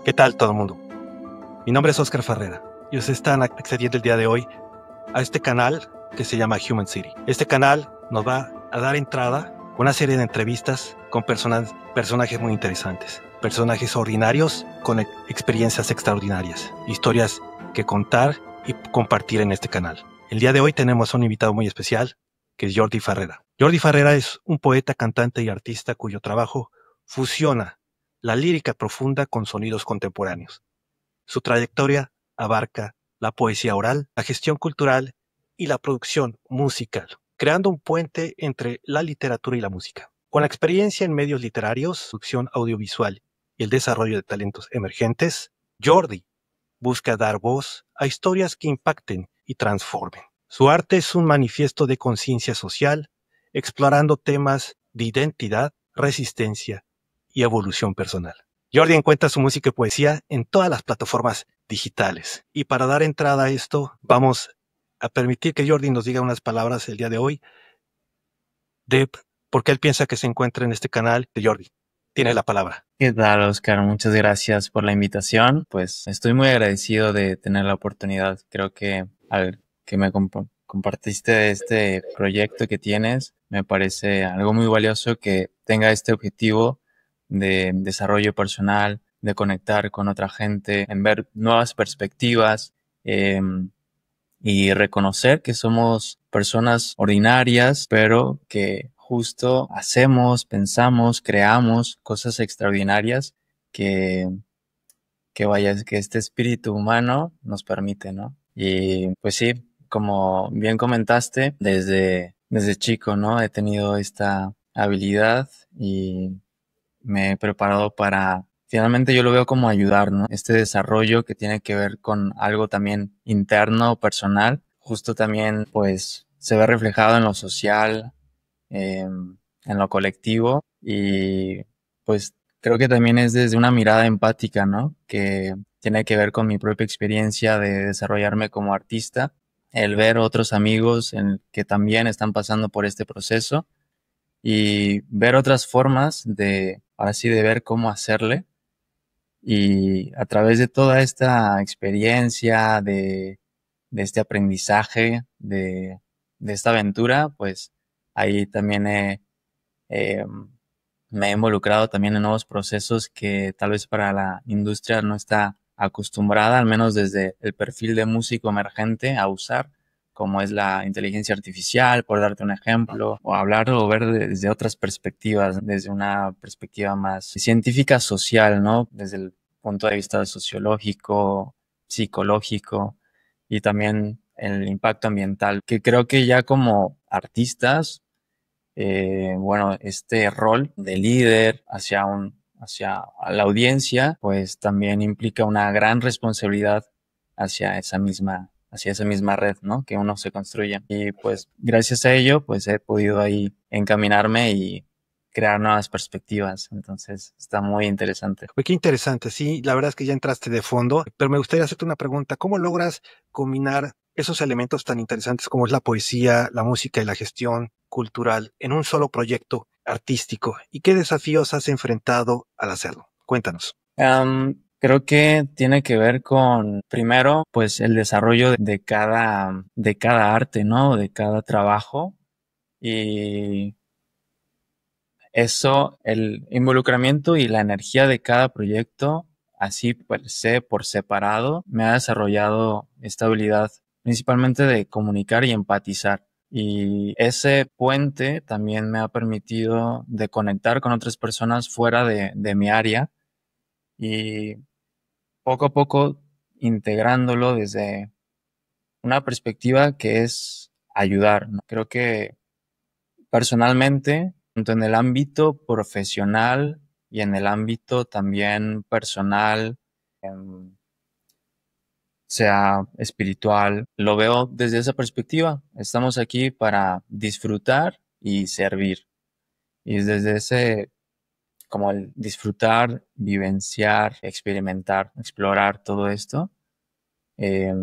¿Qué tal todo el mundo? Mi nombre es Oscar Ferrera y ustedes están accediendo el día de hoy a este canal que se llama Human City. Este canal nos va a dar entrada a una serie de entrevistas con personajes muy interesantes, personajes ordinarios con experiencias extraordinarias, historias que contar y compartir en este canal. El día de hoy tenemos a un invitado muy especial, que es Jordi Farrera. Jordi Farrera es un poeta, cantante y artista cuyo trabajo fusiona la lírica profunda con sonidos contemporáneos. Su trayectoria abarca la poesía oral, la gestión cultural y la producción musical, creando un puente entre la literatura y la música. Con la experiencia en medios literarios, producción audiovisual y el desarrollo de talentos emergentes, Jordi busca dar voz a historias que impacten y transformen. Su arte es un manifiesto de conciencia social, explorando temas de identidad, resistencia y evolución personal. Jordi encuentra su música y poesía en todas las plataformas digitales. Y para dar entrada a esto, vamos a permitir que Jordi nos diga unas palabras el día de hoy de por qué él piensa que se encuentra en este canal. De Jordi, tiene la palabra. ¿Qué tal, Oscar? Muchas gracias por la invitación. Pues estoy muy agradecido de tener la oportunidad. Creo que al que me compartiste este proyecto que tienes, me parece algo muy valioso que tenga este objetivo de desarrollo personal, de conectar con otra gente, en ver nuevas perspectivas, y reconocer que somos personas ordinarias, pero que justo hacemos, pensamos, creamos cosas extraordinarias que que este espíritu humano nos permite, ¿no? Y pues sí, como bien comentaste, desde chico, ¿no? He tenido esta habilidad y me he preparado para, finalmente yo lo veo como ayudar, ¿no? Este desarrollo que tiene que ver con algo también interno, personal, justo también pues se ve reflejado en lo social, en lo colectivo y pues creo que también es desde una mirada empática, ¿no? Que tiene que ver con mi propia experiencia de desarrollarme como artista, el ver otros amigos que también están pasando por este proceso y ver otras formas de, ahora sí, de ver cómo hacerle. Y a través de toda esta experiencia, de este aprendizaje, de esta aventura, pues ahí también eh, me he involucrado también en nuevos procesos que tal vez para la industria no está acostumbrada, al menos desde el perfil de músico emergente, a usar, como es la inteligencia artificial, por darte un ejemplo, o hablar o ver desde otras perspectivas, desde una perspectiva más científica social, ¿no? Desde el punto de vista sociológico, psicológico y también el impacto ambiental, que creo que ya como artistas, bueno, este rol de líder hacia la audiencia, pues también implica una gran responsabilidad hacia esa misma red, ¿no? Que uno se construye. Y pues gracias a ello, pues he podido ahí encaminarme y crear nuevas perspectivas. Entonces está muy interesante. Oye, qué interesante, sí, la verdad es que ya entraste de fondo, pero me gustaría hacerte una pregunta. ¿Cómo logras combinar esos elementos tan interesantes como es la poesía, la música y la gestión cultural en un solo proyecto artístico? ¿Y qué desafíos has enfrentado al hacerlo? Cuéntanos. Creo que tiene que ver con, primero, pues el desarrollo de cada arte, ¿no? De cada trabajo. Y eso, el involucramiento y la energía de cada proyecto, así per se, por separado, me ha desarrollado esta habilidad principalmente de comunicar y empatizar. Y ese puente también me ha permitido de conectar con otras personas fuera de mi área y poco a poco integrándolo desde una perspectiva que es ayudar, ¿no? Creo que personalmente, tanto en el ámbito profesional y en el ámbito también personal, em, sea espiritual, lo veo desde esa perspectiva. Estamos aquí para disfrutar y servir. Y desde ese, como el disfrutar, vivenciar, experimentar, explorar todo esto, eh,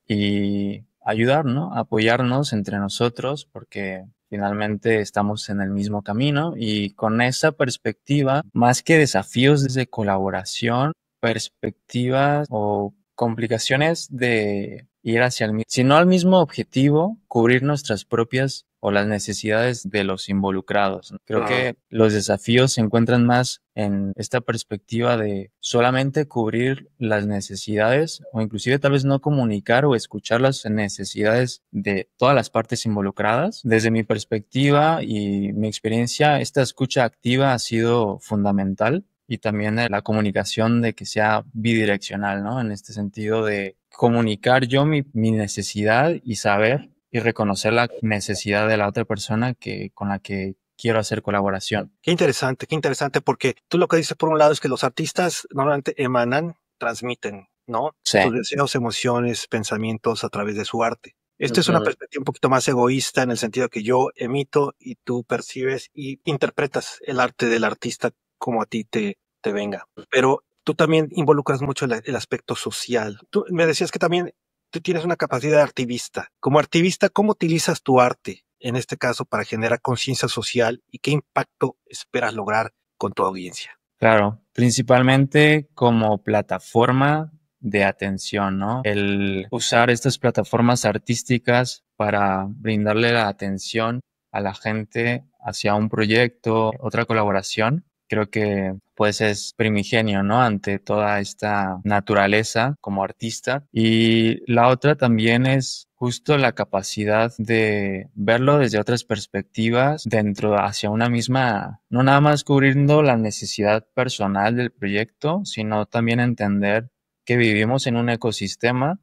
y ayudar, ¿no? Apoyarnos entre nosotros porque finalmente estamos en el mismo camino y con esa perspectiva, más que desafíos de colaboración, perspectivas o complicaciones de ir hacia el mismo, sino al mismo objetivo, cubrir nuestras propias o las necesidades de los involucrados. Creo que los desafíos se encuentran más en esta perspectiva de solamente cubrir las necesidades o inclusive tal vez no comunicar o escuchar las necesidades de todas las partes involucradas. Desde mi perspectiva y mi experiencia, esta escucha activa ha sido fundamental. Y también la comunicación de que sea bidireccional, ¿no? En este sentido de comunicar yo mi necesidad y saber y reconocer la necesidad de la otra persona con la que quiero hacer colaboración. Qué interesante, porque tú lo que dices por un lado es que los artistas normalmente emanan, transmiten, ¿no? Sí. Sus deseos, emociones, pensamientos a través de su arte. Esto es una perspectiva un poquito más egoísta en el sentido que yo emito y tú percibes y interpretas el arte del artista como a ti te venga. Pero tú también involucras mucho el aspecto social. Tú me decías que también tú tienes una capacidad de activista. Como activista, ¿cómo utilizas tu arte, en este caso, para generar conciencia social y qué impacto esperas lograr con tu audiencia? Claro, principalmente como plataforma de atención, ¿no? El usar estas plataformas artísticas para brindarle la atención a la gente hacia un proyecto, otra colaboración, creo que pues es primigenio, ¿no? Ante toda esta naturaleza como artista. Y la otra también es justo la capacidad de verlo desde otras perspectivas dentro hacia una misma, no nada más cubriendo la necesidad personal del proyecto, sino también entender que vivimos en un ecosistema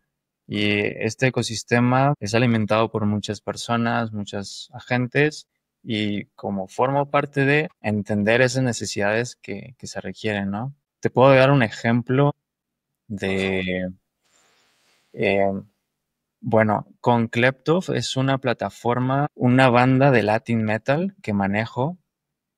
y este ecosistema es alimentado por muchas personas, muchos agentes y como formo parte de entender esas necesidades que se requieren, ¿no? Te puedo dar un ejemplo de, eh, bueno, con Kleptov es una plataforma, una banda de Latin Metal que manejo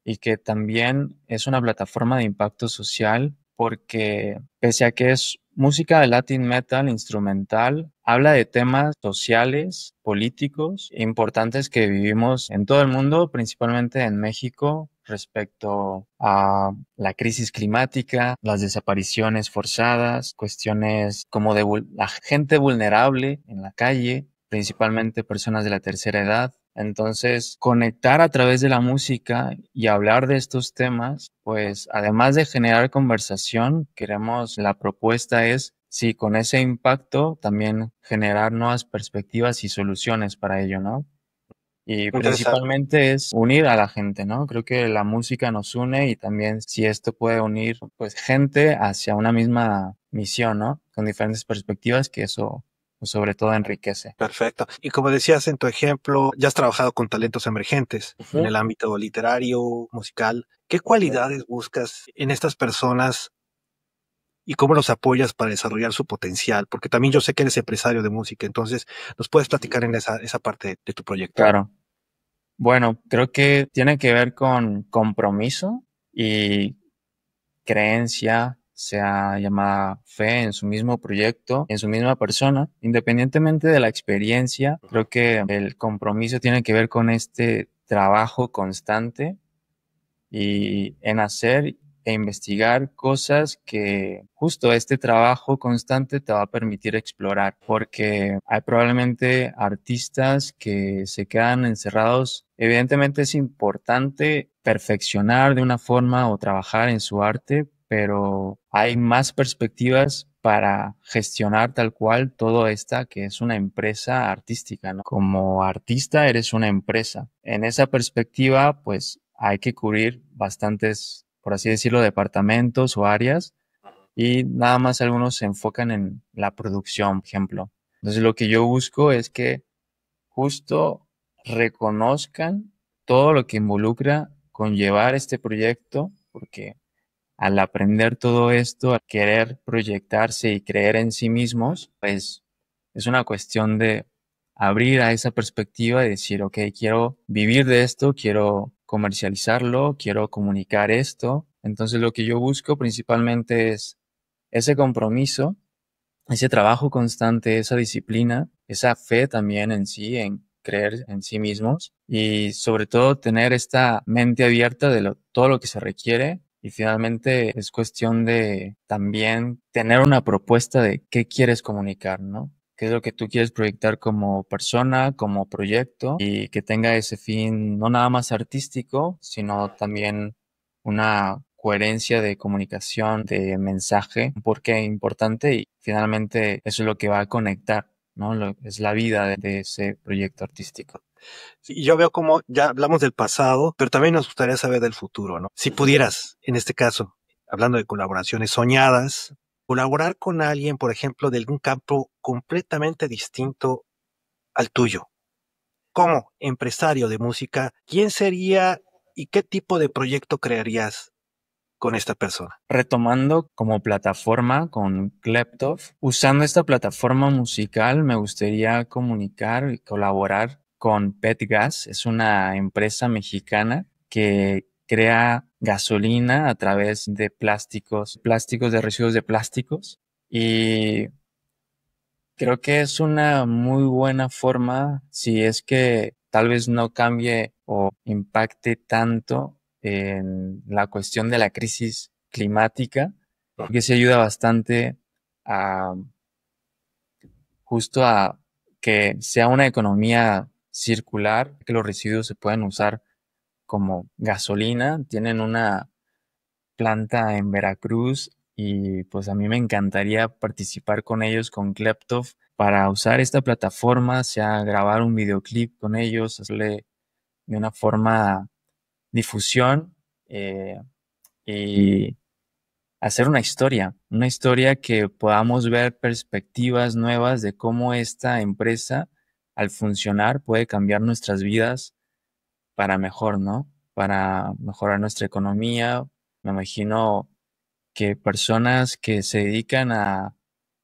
y que también es una plataforma de impacto social porque pese a que es música de Latin Metal instrumental, habla de temas sociales, políticos, importantes que vivimos en todo el mundo, principalmente en México, respecto a la crisis climática, las desapariciones forzadas, cuestiones como de la gente vulnerable en la calle, principalmente personas de la tercera edad. Entonces, conectar a través de la música y hablar de estos temas, pues además de generar conversación, la propuesta es, sí, con ese impacto, también generar nuevas perspectivas y soluciones para ello, ¿no? Y principalmente es unir a la gente, ¿no? Creo que la música nos une y también si esto puede unir, pues, gente hacia una misma misión, ¿no? Con diferentes perspectivas, que eso pues, sobre todo enriquece. Perfecto. Y como decías en tu ejemplo, ya has trabajado con talentos emergentes en el ámbito literario, musical. ¿Qué cualidades buscas en estas personas y cómo los apoyas para desarrollar su potencial? Porque también yo sé que eres empresario de música, entonces nos puedes platicar en esa parte de tu proyecto. Claro. Bueno, creo que tiene que ver con compromiso y creencia, sea llamada fe en su mismo proyecto, en su misma persona, independientemente de la experiencia. Creo que el compromiso tiene que ver con este trabajo constante y en hacer e investigar cosas que justo este trabajo constante te va a permitir explorar, porque hay probablemente artistas que se quedan encerrados. Evidentemente es importante perfeccionar de una forma o trabajar en su arte, pero hay más perspectivas para gestionar tal cual todo esta que es una empresa artística, ¿no? Como artista eres una empresa. En esa perspectiva, pues hay que cubrir bastantes, por así decirlo, departamentos o áreas y nada más algunos se enfocan en la producción, por ejemplo. Entonces lo que yo busco es que justo reconozcan todo lo que involucra conllevar este proyecto, porque al aprender todo esto, al querer proyectarse y creer en sí mismos, pues es una cuestión de abrir a esa perspectiva y decir, ok, quiero vivir de esto, quiero comercializarlo, quiero comunicar esto. Entonces lo que yo busco principalmente es ese compromiso, ese trabajo constante, esa disciplina, esa fe también en sí, en creer en sí mismos y sobre todo tener esta mente abierta de todo lo que se requiere Y finalmente es cuestión de también tener una propuesta de qué quieres comunicar, ¿no? Qué es lo que tú quieres proyectar como persona, como proyecto, y que tenga ese fin no nada más artístico, sino también una coherencia de comunicación, de mensaje, un porqué importante, y finalmente eso es lo que va a conectar, ¿no? Es la vida de ese proyecto artístico. Sí, yo veo como ya hablamos del pasado, pero también nos gustaría saber del futuro, ¿no? Si pudieras, en este caso, hablando de colaboraciones soñadas, colaborar con alguien, por ejemplo, de algún campo completamente distinto al tuyo. Como empresario de música, ¿quién sería y qué tipo de proyecto crearías con esta persona? Retomando como plataforma con Kleptov, usando esta plataforma musical me gustaría comunicar y colaborar con Petgas. Es una empresa mexicana que crea gasolina a través de plásticos de residuos de plásticos, y creo que es una muy buena forma, si es que tal vez no cambie o impacte tanto en la cuestión de la crisis climática, que se ayuda bastante a justo a que sea una economía circular, que los residuos se puedan usar como gasolina. Tienen una planta en Veracruz y pues a mí me encantaría participar con ellos, con Kleptov, para usar esta plataforma, sea grabar un videoclip con ellos, hacerle de una forma difusión, y hacer una historia que podamos ver perspectivas nuevas de cómo esta empresa al funcionar puede cambiar nuestras vidas para mejor, ¿no? Para mejorar nuestra economía. Me imagino que personas que se dedican a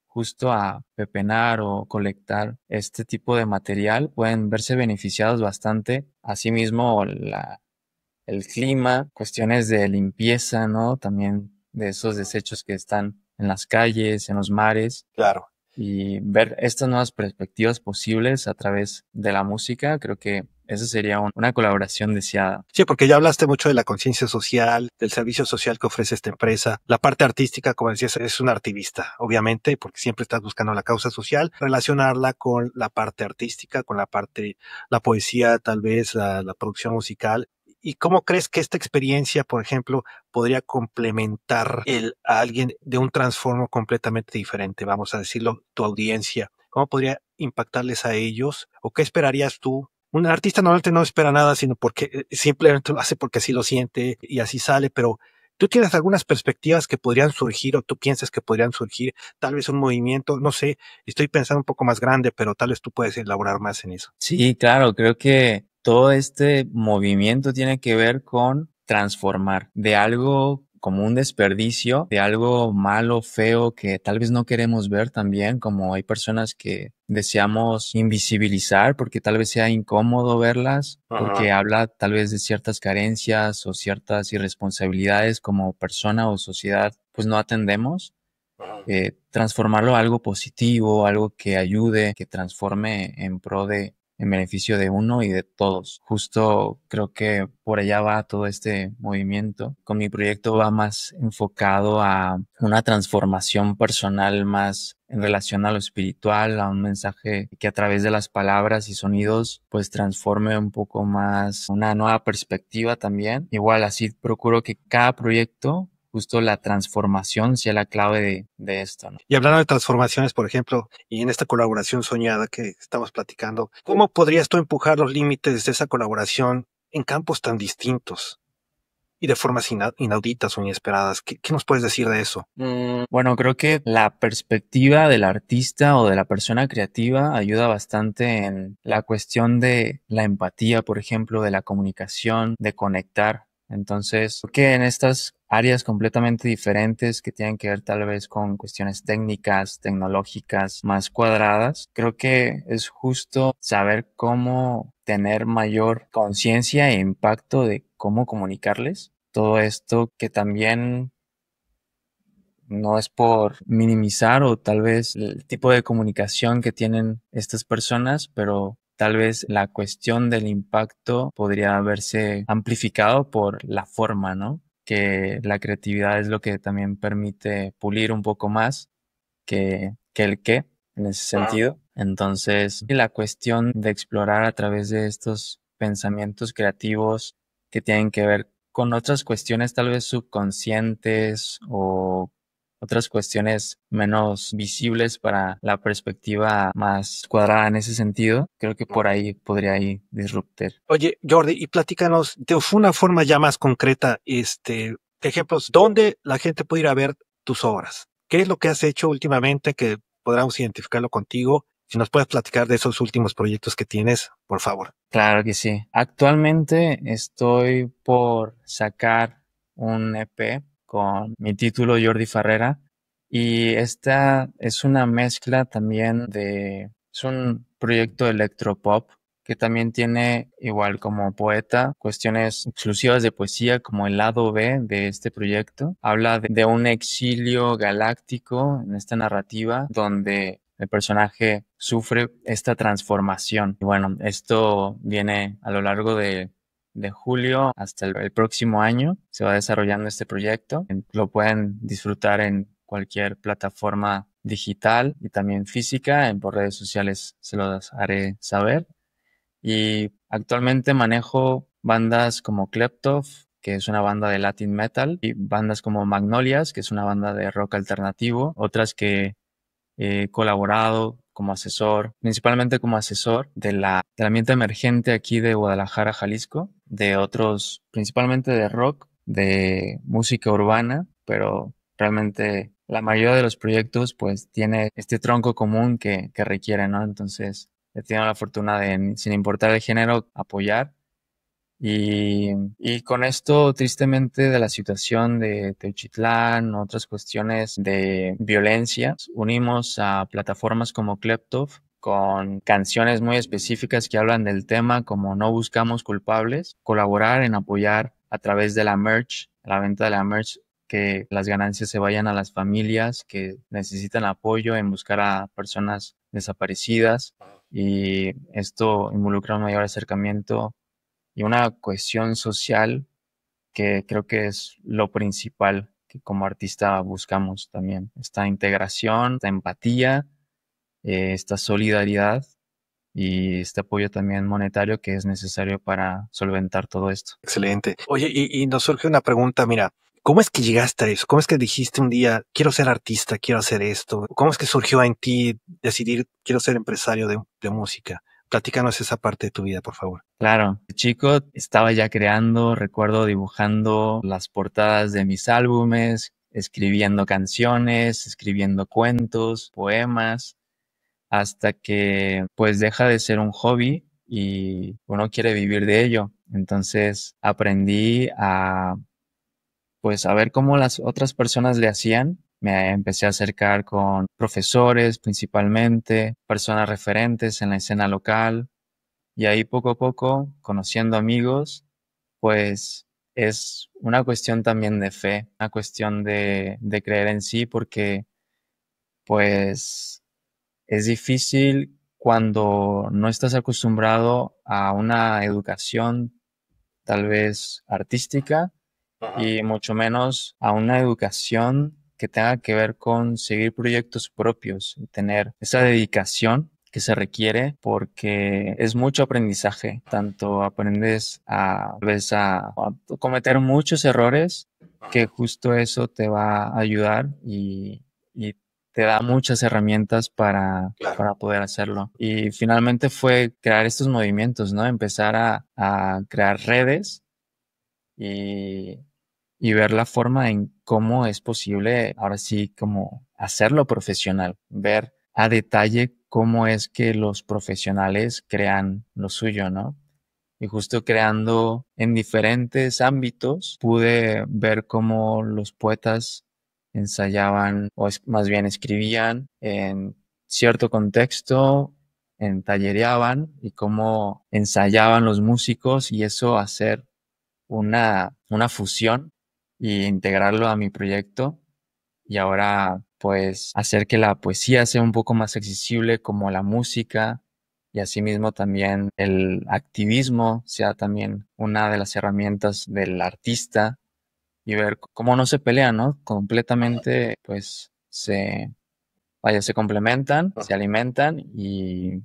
justo a pepenar o colectar este tipo de material pueden verse beneficiados bastante. Asimismo, el clima, cuestiones de limpieza, ¿no? También de esos desechos que están en las calles, en los mares, Claro. y ver estas nuevas perspectivas posibles a través de la música, creo que esa sería una colaboración deseada. Sí, porque ya hablaste mucho de la conciencia social, del servicio social que ofrece esta empresa. La parte artística, como decías, es un activista, obviamente, porque siempre estás buscando la causa social, relacionarla con la parte artística, con la parte, la poesía, tal vez, la producción musical. ¿Y cómo crees que esta experiencia, por ejemplo, podría complementar a alguien de un transformo completamente diferente? Vamos a decirlo, tu audiencia. ¿Cómo podría impactarles a ellos? ¿O qué esperarías tú? Un artista normalmente no espera nada, sino porque simplemente lo hace porque así lo siente y así sale, pero tú tienes algunas perspectivas que podrían surgir o tú piensas que podrían surgir, tal vez un movimiento, no sé, estoy pensando un poco más grande, pero tal vez tú puedes elaborar más en eso. Sí, claro, creo que todo este movimiento tiene que ver con transformar de algo como un desperdicio, de algo malo, feo, que tal vez no queremos ver también, como hay personas que deseamos invisibilizar porque tal vez sea incómodo verlas, porque Ajá. habla tal vez de ciertas carencias o ciertas irresponsabilidades como persona o sociedad, pues no atendemos. Transformarlo a algo positivo, algo que ayude, que transforme en pro de, en beneficio de uno y de todos. Justo creo que por allá va todo este movimiento. Con mi proyecto va más enfocado a una transformación personal más en relación a lo espiritual, a un mensaje que a través de las palabras y sonidos pues transforme un poco más una nueva perspectiva también. Igual así procuro que cada proyecto justo la transformación sea la clave de esto, ¿no? Y hablando de transformaciones, por ejemplo, y en esta colaboración soñada que estamos platicando, ¿cómo podrías tú empujar los límites de esa colaboración en campos tan distintos y de formas inauditas o inesperadas? ¿Qué nos puedes decir de eso? Bueno, creo que la perspectiva del artista o de la persona creativa ayuda bastante en la cuestión de la empatía, por ejemplo, de la comunicación, de conectar. Entonces, creo que en estas áreas completamente diferentes que tienen que ver tal vez con cuestiones técnicas, tecnológicas, más cuadradas, creo que es justo saber cómo tener mayor conciencia e impacto de cómo comunicarles todo esto, que también no es por minimizar o tal vez el tipo de comunicación que tienen estas personas, pero tal vez la cuestión del impacto podría verse amplificado por la forma, ¿no? que la creatividad es lo que también permite pulir un poco más que el qué en ese sentido. Entonces, la cuestión de explorar a través de estos pensamientos creativos que tienen que ver con otras cuestiones tal vez subconscientes o otras cuestiones menos visibles para la perspectiva más cuadrada en ese sentido, creo que por ahí podría ir Disrupter. Oye, Jordi, y platícanos de una forma ya más concreta, ejemplos, ¿dónde la gente puede ir a ver tus obras? ¿Qué es lo que has hecho últimamente que podamos identificarlo contigo? Si nos puedes platicar de esos últimos proyectos que tienes, por favor. Claro que sí. Actualmente estoy por sacar un EP con mi título Jordi Farrera y esta es una mezcla también es un proyecto electropop que también tiene igual como poeta cuestiones exclusivas de poesía como el lado B de este proyecto. Habla de un exilio galáctico en esta narrativa donde el personaje sufre esta transformación. Y bueno, esto viene a lo largo de julio hasta el próximo año. Se va desarrollando este proyecto. Lo pueden disfrutar en cualquier plataforma digital y también física. Por redes sociales se los haré saber. Y actualmente manejo bandas como Kleptov, que es una banda de Latin Metal, y bandas como Magnolias, que es una banda de rock alternativo, otras que he colaborado como asesor, principalmente como asesor del ambiente emergente aquí de Guadalajara, Jalisco, de otros, principalmente de rock, de música urbana, pero realmente la mayoría de los proyectos pues tiene este tronco común que requiere, ¿no? Entonces he tenido la fortuna de, sin importar el género, apoyar y con esto, tristemente, de la situación de Teuchitlán, otras cuestiones de violencia, unimos a plataformas como Kleptov con canciones muy específicas que hablan del tema, como No Buscamos Culpables, colaborar en apoyar a través de la merch, la venta de la merch, que las ganancias se vayan a las familias que necesitan apoyo en buscar a personas desaparecidas. Y esto involucra un mayor acercamiento y una cohesión social que creo que es lo principal que como artista buscamos también. Esta integración, esta empatía, esta solidaridad y este apoyo también monetario que es necesario para solventar todo esto. Excelente. Oye, y nos surge una pregunta, mira, ¿cómo es que llegaste a eso? ¿Cómo es que dijiste un día, quiero ser artista, quiero hacer esto? ¿Cómo es que surgió en ti decidir, quiero ser empresario de música? Platícanos esa parte de tu vida, por favor. Claro, de chico estaba ya creando, recuerdo dibujando las portadas de mis álbumes, escribiendo canciones, escribiendo cuentos, poemas, hasta que pues deja de ser un hobby y uno quiere vivir de ello. Entonces aprendí a pues a ver cómo las otras personas le hacían. Me empecé a acercar con profesores principalmente, personas referentes en la escena local y ahí poco a poco, conociendo amigos, pues es una cuestión también de fe, una cuestión de creer en sí porque pues es difícil cuando no estás acostumbrado a una educación tal vez artística y mucho menos a una educación que tenga que ver con seguir proyectos propios y tener esa dedicación que se requiere porque es mucho aprendizaje, tanto aprendes a veces a cometer muchos errores que justo eso te va a ayudar y te da muchas herramientas para poder hacerlo. Y finalmente fue crear estos movimientos, ¿no? Empezar a crear redes y, y ver la forma en cómo es posible, ahora sí, como hacerlo profesional, ver a detalle cómo es que los profesionales crean lo suyo, ¿no? Y justo creando en diferentes ámbitos, pude ver cómo los poetas ensayaban, más bien escribían en cierto contexto, tallereaban y cómo ensayaban los músicos y eso hacer una fusión y integrarlo a mi proyecto y ahora pues hacer que la poesía sea un poco más accesible como la música y asimismo también el activismo sea también una de las herramientas del artista y ver cómo no se pelean, ¿no? Completamente, pues se complementan, se alimentan y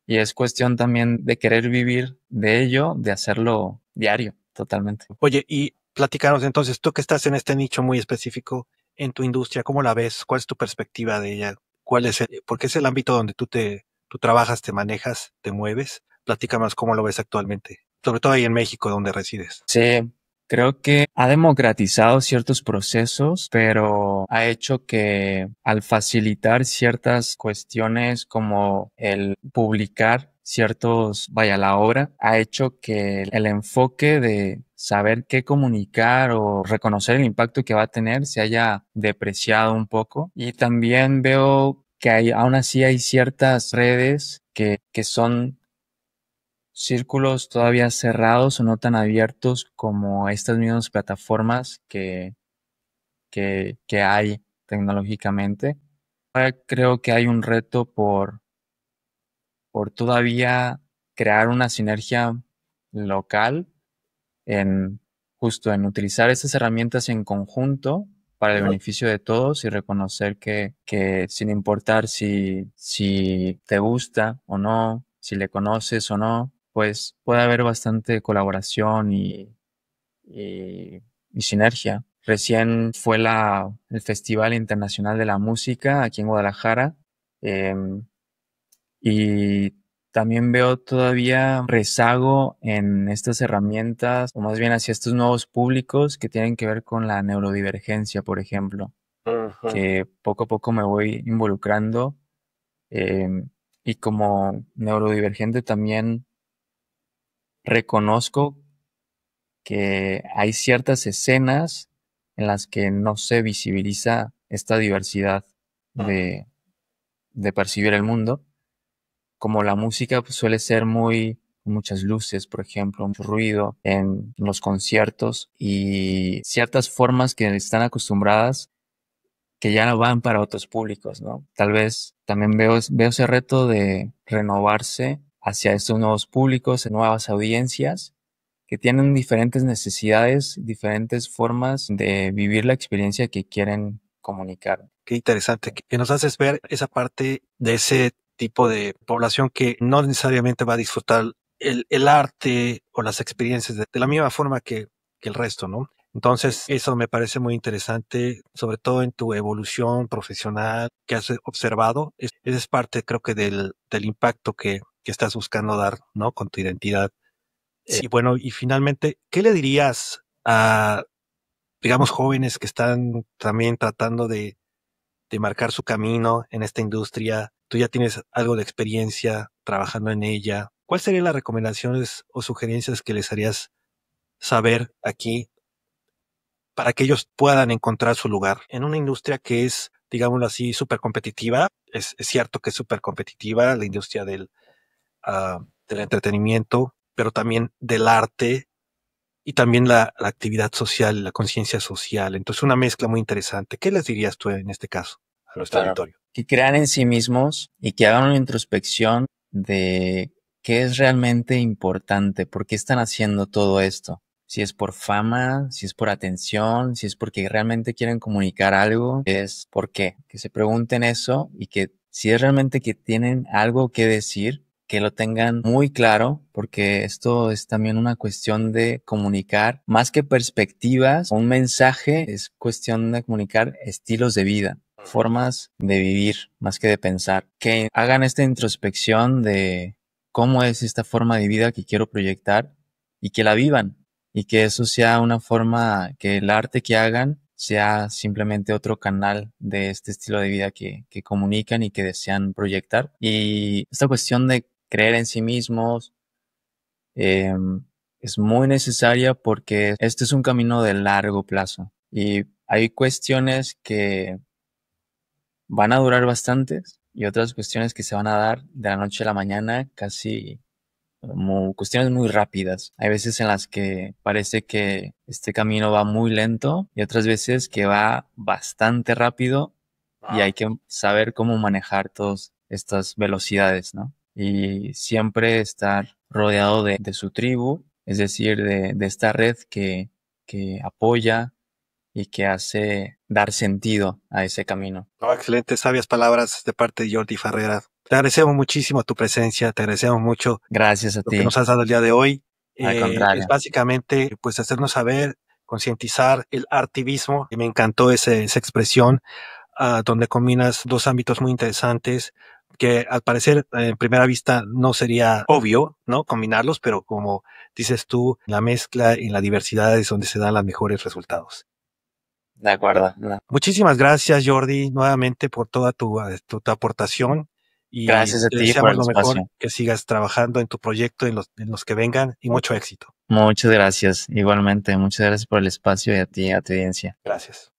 es cuestión también de querer vivir de ello, de hacerlo diario, totalmente. Oye, y platicaros entonces, tú que estás en este nicho muy específico en tu industria, ¿cómo la ves? ¿Cuál es tu perspectiva de ella? Porque es el ámbito donde tú trabajas, te manejas, te mueves? Platícanos cómo lo ves actualmente, sobre todo ahí en México donde resides. Sí, creo que ha democratizado ciertos procesos, pero ha hecho que al facilitar ciertas cuestiones como el publicar vaya, la obra, ha hecho que el enfoque de saber qué comunicar o reconocer el impacto que va a tener se haya depreciado un poco. Y también veo que aún así hay ciertas redes que son círculos todavía cerrados o no tan abiertos como estas mismas plataformas que hay tecnológicamente. Ahora creo que hay un reto por todavía crear una sinergia local en justo en utilizar estas herramientas en conjunto para el beneficio de todos y reconocer que sin importar si te gusta o no, si le conoces o no, pues puede haber bastante colaboración y sinergia. Recién fue el Festival Internacional de la Música aquí en Guadalajara. em, y también veo todavía rezago en estas herramientas, o más bien hacia estos nuevos públicos que tienen que ver con la neurodivergencia, por ejemplo, Ujú. que poco a poco me voy involucrando. em, y como neurodivergente también reconozco que hay ciertas escenas en las que no se visibiliza esta diversidad de, de percibir el mundo, como la música pues, suele ser muchas luces, por ejemplo, mucho ruido en los conciertos y ciertas formas que están acostumbradas que ya no van para otros públicos, ¿no? Tal vez también veo ese reto de renovarse hacia estos nuevos públicos, nuevas audiencias que tienen diferentes necesidades, diferentes formas de vivir la experiencia que quieren comunicar. Qué interesante que nos haces ver esa parte de ese tipo de población que no necesariamente va a disfrutar el arte o las experiencias de la misma forma que el resto, ¿no? Entonces, eso me parece muy interesante, sobre todo en tu evolución profesional que has observado. Esa es parte, creo que, del impacto que estás buscando dar, ¿no? Con tu identidad. Y bueno, y finalmente, ¿qué le dirías a, digamos, jóvenes que están también tratando de marcar su camino en esta industria? Tú ya tienes algo de experiencia trabajando en ella. ¿Cuáles serían las recomendaciones o sugerencias que les harías saber aquí para que ellos puedan encontrar su lugar en una industria que es, digámoslo así, súper competitiva? Es cierto que es súper competitiva la industria del entretenimiento, pero también del arte y también la actividad social, la conciencia social. Entonces, una mezcla muy interesante. ¿Qué les dirías tú en este caso a nuestro Claro. auditorio? Que crean en sí mismos y que hagan una introspección de qué es realmente importante, por qué están haciendo todo esto. Si es por fama, si es por atención, si es porque realmente quieren comunicar algo, es por qué. Que se pregunten eso y que si es realmente que tienen algo que decir, que lo tengan muy claro, porque esto es también una cuestión de comunicar, más que perspectivas, un mensaje, es cuestión de comunicar estilos de vida, formas de vivir, más que de pensar. Que hagan esta introspección de cómo es esta forma de vida que quiero proyectar y que la vivan y que eso sea una forma, que el arte que hagan sea simplemente otro canal de este estilo de vida que comunican y que desean proyectar. Y esta cuestión de creer en sí mismos eh, es muy necesaria porque este es un camino de largo plazo y hay cuestiones que van a durar bastantes y otras cuestiones que se van a dar de la noche a la mañana, casi como cuestiones muy rápidas. Hay veces en las que parece que este camino va muy lento y otras veces que va bastante rápido y hay que saber cómo manejar todas estas velocidades, ¿no? Y siempre estar rodeado de su tribu, es decir, de esta red que apoya y que hace dar sentido a ese camino. No, excelentes, sabias palabras de parte de Jordi Farrera. Te agradecemos muchísimo tu presencia, te agradecemos mucho Gracias a lo que ti. nos has dado el día de hoy. Al Es contrario. básicamente pues hacernos saber, concientizar el artivismo. Y me encantó esa expresión donde combinas dos ámbitos muy interesantes que al parecer en primera vista no sería obvio, ¿no? Combinarlos, pero como dices tú, la mezcla y la diversidad es donde se dan los mejores resultados. De acuerdo. No. Muchísimas gracias, Jordi, nuevamente por toda tu aportación y Gracias a te ti por deseamos el lo mejor, espacio. que sigas trabajando en tu proyecto, en los que vengan y mucho éxito. Muchas gracias. Igualmente, muchas gracias por el espacio y a ti, a tu audiencia. Gracias.